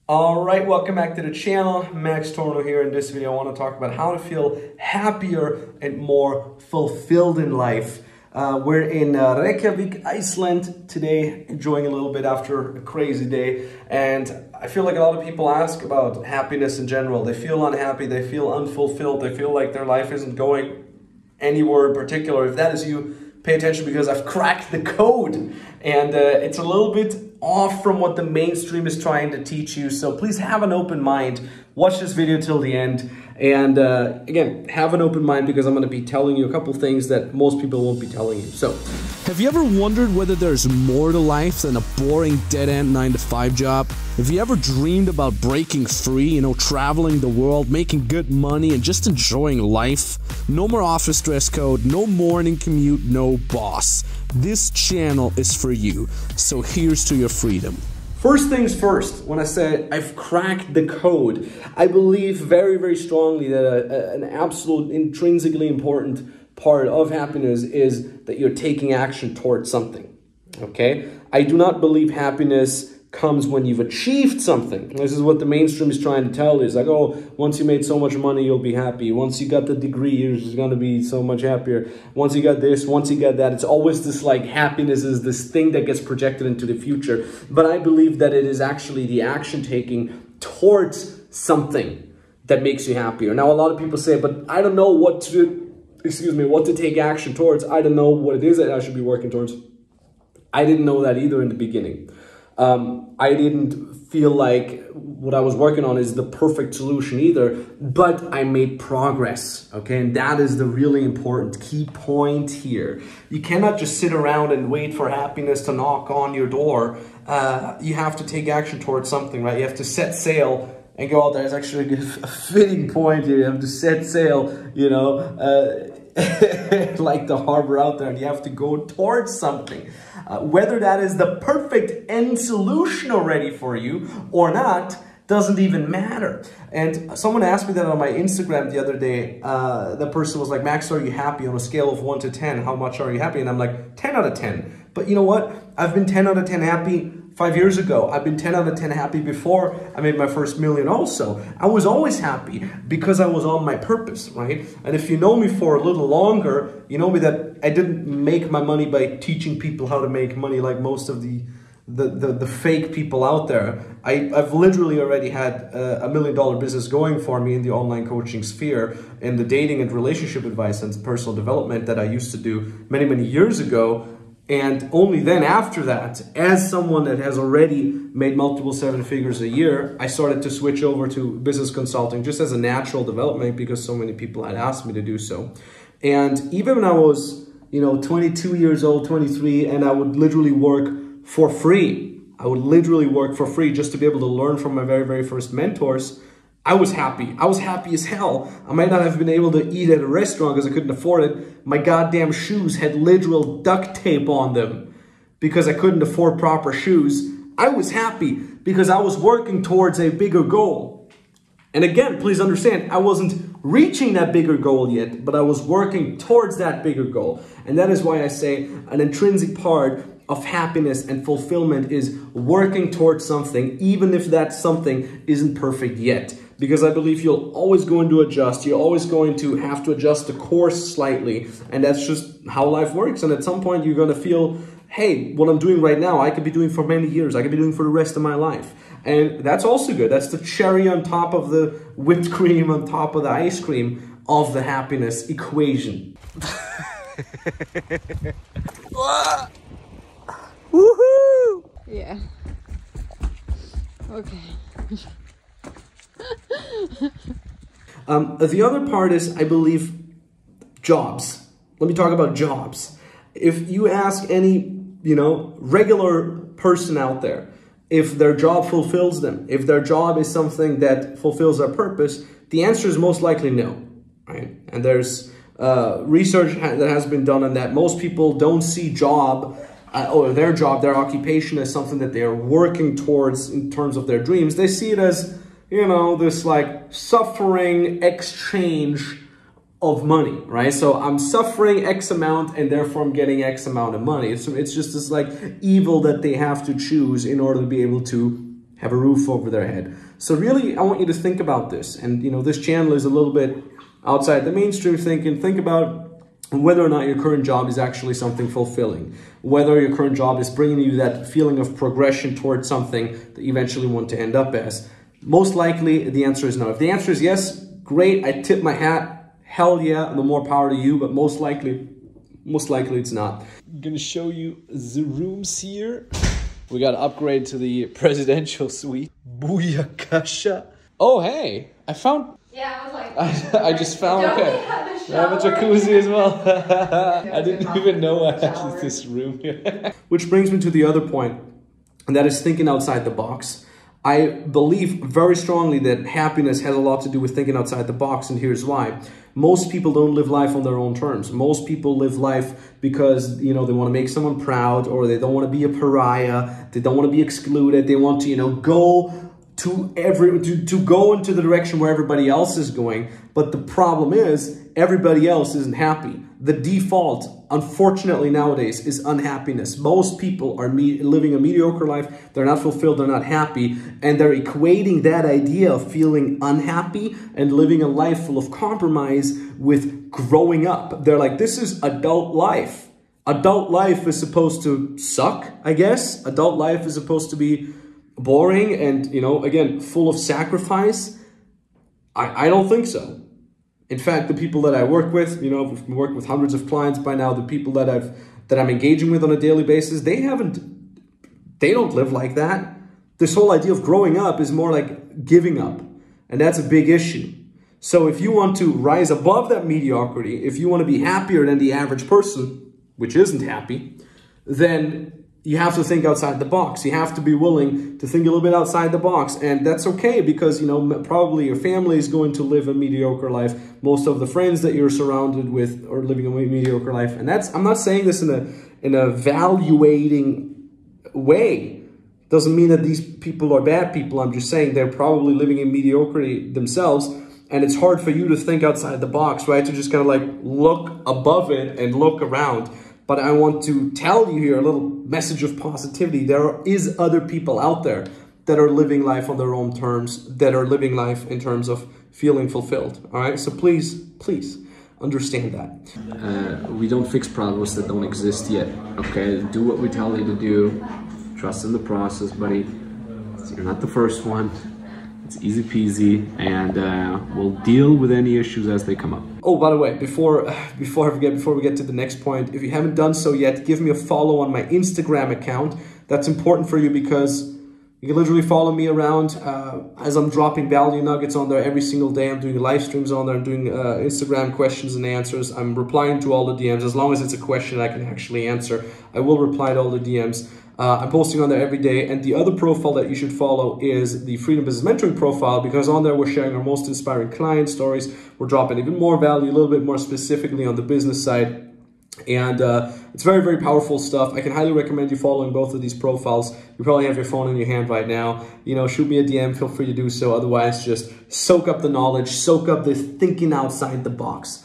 All right, welcome back to the channel. Max Tornow here. In this video, I want to talk about how to feel happier and more fulfilled in life. We're in Reykjavik, Iceland today, enjoying a little bit after a crazy day. And I feel like a lot of people ask about happiness in general. They feel unhappy, they feel unfulfilled, they feel like their life isn't going anywhere in particular. If that is you, pay attention because I've cracked the code. And it's a little bit off from what the mainstream is trying to teach you. So please have an open mind. Watch this video till the end. And again, have an open mind because I'm going to be telling you a couple things that most people won't be telling you. So, have you ever wondered whether there's more to life than a boring dead-end 9-to-5 job? Have you ever dreamed about breaking free, traveling the world, making good money, and just enjoying life? No more office dress code, no morning commute, no boss. This channel is for you, so here's to your freedom. First things first, when I say I've cracked the code, I believe very, very strongly that an absolute intrinsically important part of happiness is that you're taking action towards something, okay? I do not believe happiness comes when you've achieved something. This is what the mainstream is trying to tell you. It's like, oh, once you made so much money, you'll be happy. Once you got the degree, you're just going to be so much happier. Once you got this, once you got that. It's always this like happiness is this thing that gets projected into the future. But I believe that it is actually the action taking towards something that makes you happier. Now, a lot of people say, but I don't know what to take action towards. I don't know what it is that I should be working towards. I didn't know that either in the beginning. I didn't feel like what I was working on is the perfect solution either, but I made progress, okay? And that is the really important key point here. You cannot just sit around and wait for happiness to knock on your door. You have to take action towards something, right? You have to set sail and go out there. It's actually a fitting point here. You have to set sail, like the harbor out there, and you have to go towards something. Whether that is the perfect end solution already for you or not doesn't even matter. And someone asked me that on my Instagram the other day. The person was like, Max, are you happy on a scale of 1 to 10? How much are you happy? And I'm like, 10 out of 10. But you know what? I've been 10 out of 10 happy 5 years ago. I've been 10 out of 10 happy before I made my first million also. I was always happy because I was on my purpose, right? And if you know me for a little longer, you know me that I didn't make my money by teaching people how to make money like most of the fake people out there. I've literally already had a $1 million business going for me in the online coaching sphere, in the dating and relationship advice and personal development that I used to do many, many years ago. And only then after that, as someone that has already made multiple 7 figures a year, I started to switch over to business consulting just as a natural development because so many people had asked me to do so. And even when I was, 22 years old, 23, and I would literally work for free. I would literally work for free just to be able to learn from my very, very first mentors. I was happy. I was happy as hell. I might not have been able to eat at a restaurant because I couldn't afford it. My goddamn shoes had literal duct tape on them because I couldn't afford proper shoes. I was happy because I was working towards a bigger goal. And again, please understand, I wasn't reaching that bigger goal yet, but I was working towards that bigger goal. And that is why I say an intrinsic part of happiness and fulfillment is working towards something, even if that something isn't perfect yet. Because I believe you're always going to adjust. You're always going to have to adjust the course slightly. And that's just how life works. And at some point, you're going to feel, hey, what I'm doing right now, I could be doing for many years. I could be doing for the rest of my life. And that's also good. That's the cherry on top of the whipped cream, on top of the ice cream of the happiness equation. Woohoo! Yeah. Okay. The other part is, I believe, jobs. Let me talk about jobs. If you ask any, regular person out there, if their job fulfills them, if their job is something that fulfills their purpose, the answer is most likely no, right? And there's research that has been done on that. Most people don't see job or their job, their occupation as something that they are working towards in terms of their dreams. They see it as, this like suffering exchange of money, right? So I'm suffering X amount and therefore I'm getting X amount of money. So it's just this like evil that they have to choose in order to be able to have a roof over their head. So really, I want you to think about this. And, you know, this channel is a little bit outside the mainstream thinking. Think about whether or not your current job is actually something fulfilling, whether your current job is bringing you that feeling of progression towards something that you eventually want to end up as. Most likely, the answer is no. If the answer is yes, great, I tip my hat, hell yeah, the more power to you, but most likely it's not. I'm gonna show you the rooms here. We got to upgrade to the presidential suite. Booyakasha. Oh, hey, I found... Yeah, I was like... I just found... Okay. I have a jacuzzi as well. I didn't even know I had this room here. Which brings me to the other point, and that is thinking outside the box. I believe very strongly that happiness has a lot to do with thinking outside the box, and here's why. Most people don't live life on their own terms. Most people live life because, you know, they want to make someone proud, or they don't want to be a pariah, they don't want to be excluded, they want to, you know, go to go into the direction where everybody else is going. But the problem is, everybody else isn't happy. The default, unfortunately nowadays, is unhappiness. Most people are living a mediocre life. They're not fulfilled, they're not happy, and they're equating that idea of feeling unhappy and living a life full of compromise with growing up. They're like, this is adult life. Adult life is supposed to suck, I guess. Adult life is supposed to be boring and, you know, again, full of sacrifice. I don't think so. In fact, the people that I work with, you know, I've worked with hundreds of clients by now, the people that I'm engaging with on a daily basis, they don't live like that. This whole idea of growing up is more like giving up. And that's a big issue. So if you want to rise above that mediocrity, if you want to be happier than the average person, which isn't happy, then you have to think outside the box. You have to be willing to think a little bit outside the box. And that's okay because, you know, probably your family is going to live a mediocre life. Most of the friends that you're surrounded with are living a mediocre life. And I'm not saying this in a evaluating way. Doesn't mean that these people are bad people. I'm just saying they're probably living in mediocrity themselves. And it's hard for you to think outside the box, right? To just kind of like look above it and look around. But I want to tell you here a little message of positivity. There is other people out there that are living life on their own terms, that are living life in terms of feeling fulfilled. All right, so please understand that. We don't fix problems that don't exist yet. Okay, do what we tell you to do. Trust in the process, buddy. You're not the first one. It's easy peasy, and we'll deal with any issues as they come up. Oh, by the way, before we get to the next point, if you haven't done so yet, give me a follow on my Instagram account. That's important for you because you can literally follow me around as I'm dropping value nuggets on there every single day. I'm doing live streams on there. I'm doing Instagram questions and answers. I'm replying to all the DMs. As long as it's a question I can actually answer, I will reply to all the DMs. I'm posting on there every day. And the other profile that you should follow is the Freedom Business Mentoring profile, because on there we're sharing our most inspiring client stories. We're dropping even more value, a little bit more specifically on the business side. And it's very, very powerful stuff. I can highly recommend you following both of these profiles. You probably have your phone in your hand right now. You know, shoot me a DM, feel free to do so. Otherwise, just soak up the knowledge, soak up this thinking outside the box.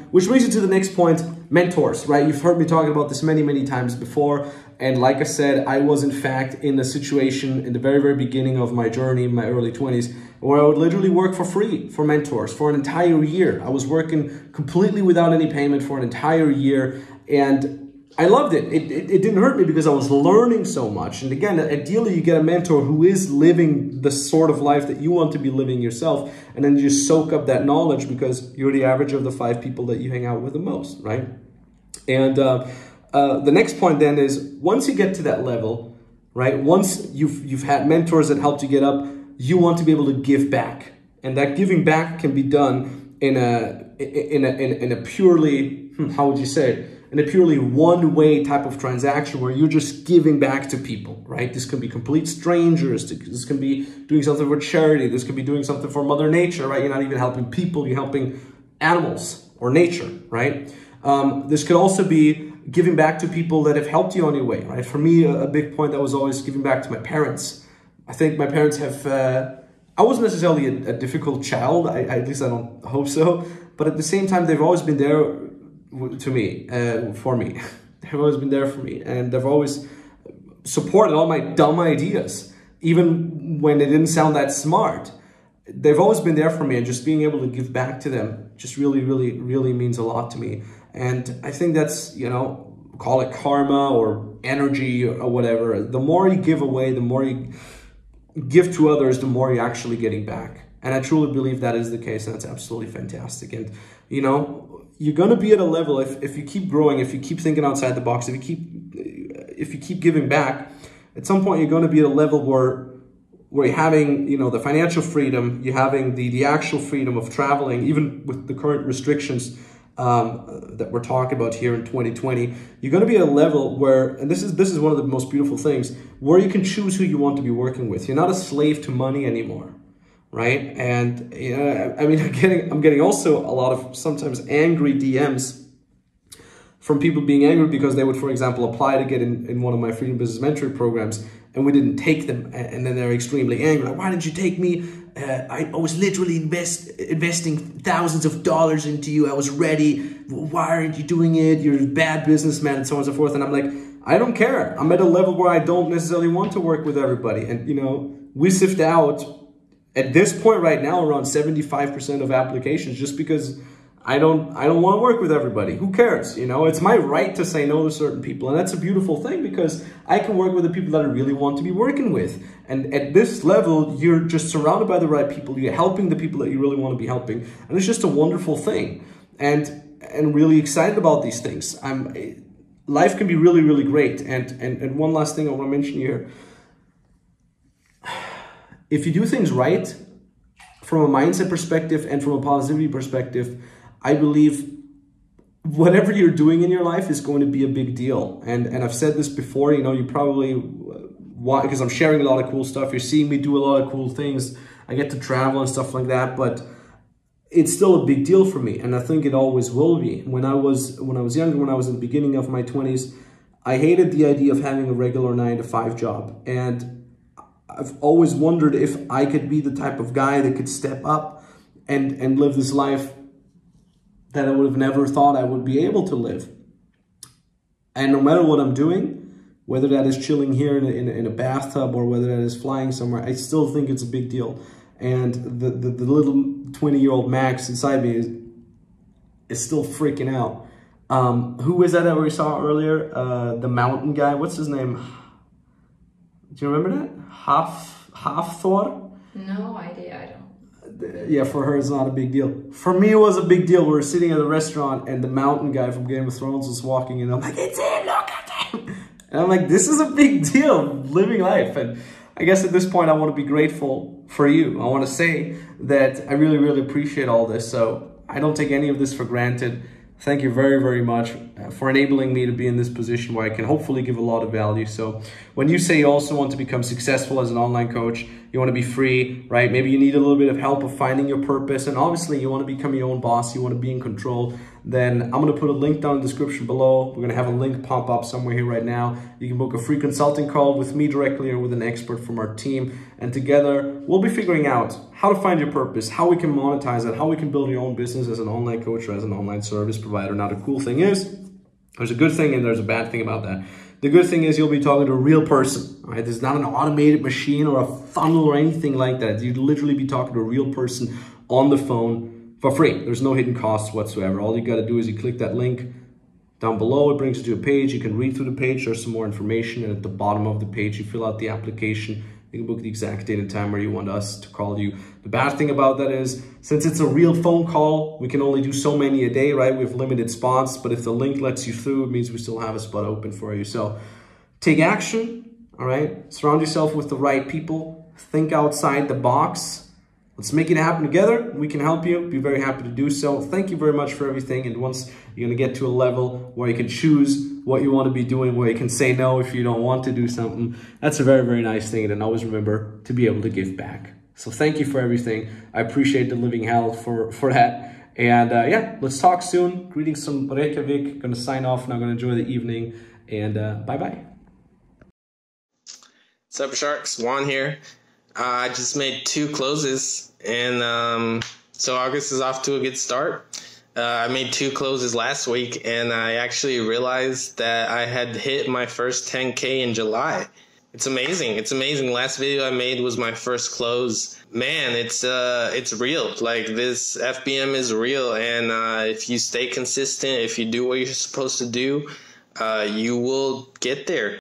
Which brings you to the next point, mentors, right? You've heard me talking about this many, many times before. And like I said, I was in fact in a situation in the very, very beginning of my journey in my early 20s where I would literally work for free for mentors for an entire year. I was working completely without any payment for an entire year, and I loved it. It didn't hurt me because I was learning so much. And again, ideally you get a mentor who is living the sort of life that you want to be living yourself, and then you just soak up that knowledge because you're the average of the 5 people that you hang out with the most, right? And the next point then is, once you get to that level, right? Once you've had mentors that helped you get up, you want to be able to give back, and that giving back can be done in a purely how would you say it? In a purely one-way type of transaction where you're just giving back to people, right? This can be complete strangers. This can be doing something for charity. This could be doing something for Mother Nature, right? You're not even helping people. You're helping animals or nature, right? This could also be giving back to people that have helped you on your way, right? For me, a big point that was always giving back to my parents. I think my parents have, I wasn't necessarily a difficult child, at least I don't hope so, but at the same time, they've always been there to me, for me. They've always been there for me, and they've always supported all my dumb ideas. even when they didn't sound that smart. They've always been there for me, and just being able to give back to them just really, really, really means a lot to me. And I think that's, you know, call it karma or energy or whatever. The more you give away, the more you give to others, the more you're actually getting back. And I truly believe that is the case, and that's absolutely fantastic. And, you know, you're going to be at a level, if you keep growing, if you keep thinking outside the box, if you keep giving back, at some point you're going to be at a level where you're having, you know, the financial freedom, you're having the actual freedom of traveling, even with the current restrictions that we're talking about here in 2020, you're going to be at a level where, and this is one of the most beautiful things, where you can choose who you want to be working with. You're not a slave to money anymore, right? And I mean, I'm getting also a lot of sometimes angry DMs from people being angry because they would, for example, apply to get in one of my Freedom Business Mentoring programs, and we didn't take them, and then they're extremely angry. Like, why didn't you take me? I was literally investing thousands of dollars into you. I was ready. Why aren't you doing it? You're a bad businessman, and so on and so forth. And I'm like, I don't care. I'm at a level where I don't necessarily want to work with everybody. And, you know, we sift out, at this point right now, around 75% of applications just because I don't want to work with everybody. Who cares? You know, it's my right to say no to certain people. And that's a beautiful thing because I can work with the people that I really want to be working with. And at this level, you're just surrounded by the right people. You're helping the people that you really want to be helping. And it's just a wonderful thing. And really excited about these things. Life can be really, really great. And one last thing I want to mention here. If you do things right, from a mindset perspective and from a positivity perspective, I believe whatever you're doing in your life is going to be a big deal. And I've said this before, you know, you probably want, because I'm sharing a lot of cool stuff. You're seeing me do a lot of cool things. I get to travel and stuff like that, but it's still a big deal for me. And I think it always will be. When I was younger, when I was in the beginning of my 20s, I hated the idea of having a regular 9-to-5 job. And I've always wondered if I could be the type of guy that could step up and live this life that I would have never thought I would be able to live. And no matter what I'm doing, whether that is chilling here in a bathtub or whether that is flying somewhere, I still think it's a big deal. And the little 20-year-old Max inside me is still freaking out. Who was that we saw earlier? The mountain guy. What's his name? Do you remember that? Hafthor? No idea, I don't. Yeah, for her it's not a big deal. For me it was a big deal. We were sitting at a restaurant and the mountain guy from Game of Thrones was walking in. I'm like, it's him, look at him. And I'm like, this is a big deal, living life. And I guess at this point I want to be grateful for you. I want to say that I really, really appreciate all this. So I don't take any of this for granted. Thank you very, very much for enabling me to be in this position where I can hopefully give a lot of value. So when you say you also want to become successful as an online coach, you want to be free, right? Maybe you need a little bit of help of finding your purpose. And obviously you want to become your own boss. You want to be in control. Then I'm going to put a link down in the description below. We're going to have a link pop up somewhere here right now. You can book a free consulting call with me directly or with an expert from our team. And together we'll be figuring out how to find your purpose, how we can monetize it, how we can build your own business as an online coach or as an online service provider. Now, the cool thing is, there's a good thing and there's a bad thing about that. The good thing is you'll be talking to a real person, right? There's not an automated machine or a funnel or anything like that. You'd literally be talking to a real person on the phone for free. There's no hidden costs whatsoever. All you got to do is you click that link down below. It brings you to a page. You can read through the page. There's some more information. And at the bottom of the page, you fill out the application. You can book the exact date and time where you want us to call you. The bad thing about that is, since it's a real phone call, we can only do so many a day, right? We have limited spots, but if the link lets you through, it means we still have a spot open for you. So take action, all right? Surround yourself with the right people. Think outside the box. Let's make it happen together. We can help you. Be very happy to do so. Thank you very much for everything. And once you're going to get to a level where you can choose what you want to be doing, where you can say no if you don't want to do something, that's a very, very nice thing. And always remember to be able to give back. So thank you for everything. I appreciate the living hell for that. And yeah, let's talk soon. Greetings from Reykjavik. Going to sign off now. Going to enjoy the evening. And bye-bye. What's up, Sharks? Juan here. I just made 2 closes, and so August is off to a good start. I made 2 closes last week, and I actually realized that I had hit my first 10K in July. It's amazing. It's amazing. Last video I made was my first close. Man, it's real. Like, this FBM is real, and if you stay consistent, if you do what you're supposed to do, you will get there.